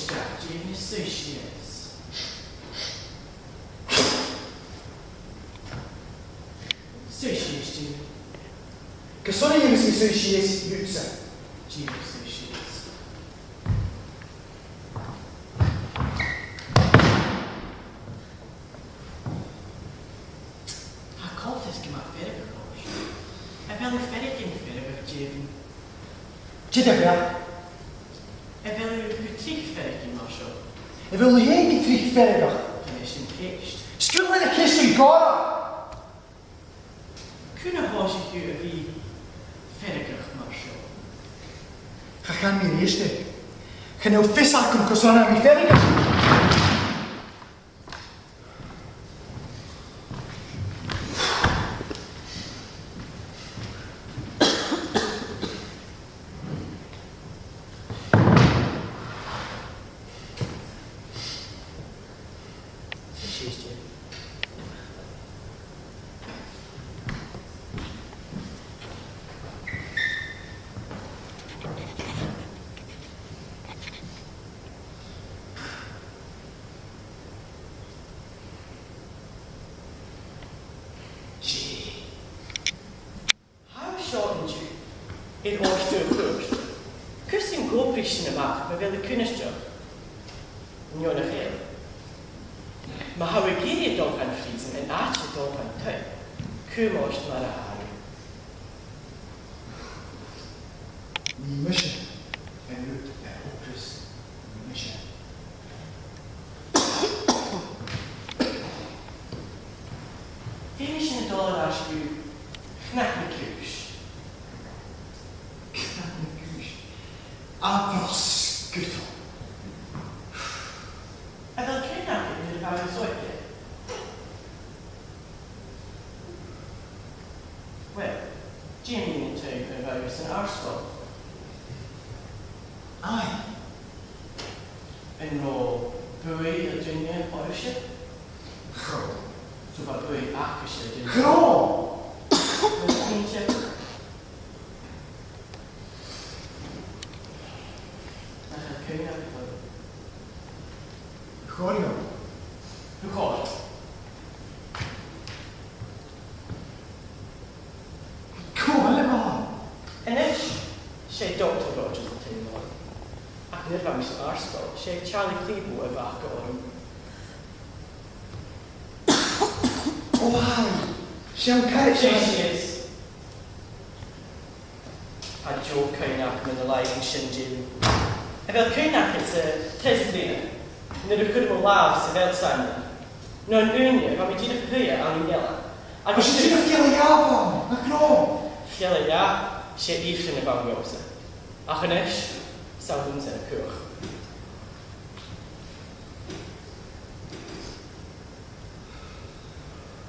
Oidhche Thaisbeanaidh Suishias. Suishias, Jim. Kasoni yunus mi Suishias Iuchar. Jim Suishias. Ha coltas gyma ferrig oes. Fel yw ferrig yn ferrig Jim. Gheibhear. Fel yw gwtrych ferrig yn masio. Fel yw hyn gytrich ferrig. Gynnes yn ceist. Sgoile na cist yn gora. Cwna hos i yw y fi ferrig masio. Chachan mi reiste. Chanel Fèisean yn cosona mi ferrig. In Oidhche Thaisbeanaidh. Cwrs yn gobrisyn yma, mae fel y cynystio. Nion a chael. Mae hawy geiriau dolgan Fèisean yn Oidhche dolgan twy. Cwm Oidhche mar a hael. Ni mysio. En rwyd hwprys. Ni mysio. Fèisean y dollar as yw chnach na cwrs. Afros gyto. A fel cynnig yn y fawr Sgoile? Wel, Jim yn twy yn fawr sy'n arsgol. Ai. Yn ôl bwy y dynion Oidhche. Chro. So fa bwy ac eisiau dynion. Chro! Yn pwyntio. Chorio. Iuchar. Cwbl yma. Ennill, sé Dr. Rogers yn teimlo. Ac yn irfa mis yn arsgol, sé Charlie Cleebo y fach gorym. O hai. Siawn cael Suishias. A Joe Cainach yn y laig yn Shinjin. A fel Cainach yn y Thaisbeanaidh. Nid yw'r cwrdd o law sy'n fel Simon. No'n wnio, mae mi dyn y hwya am i'n iela. O sy'n ti'n ffiel i afon. Na gro. Fiel ia, sé ifrin y fawn iwsa. A chynnes, sawl yn sy'n y cwch.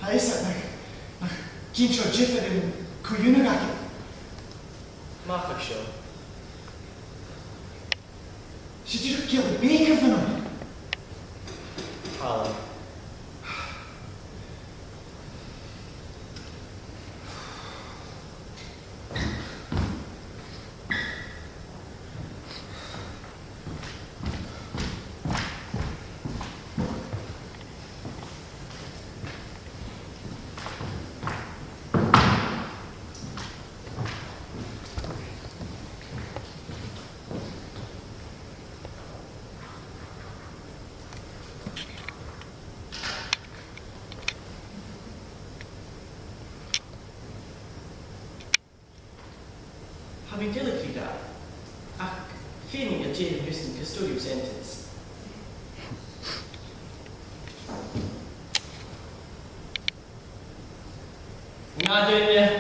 Ha isa, na gintio jiffer yn cwynag ac. Mach ag sio. Sy'n ti'n gil y beca fan nhw? Talla. Having delicately died, ac feeling a jail using custodial sentence. Na dynia,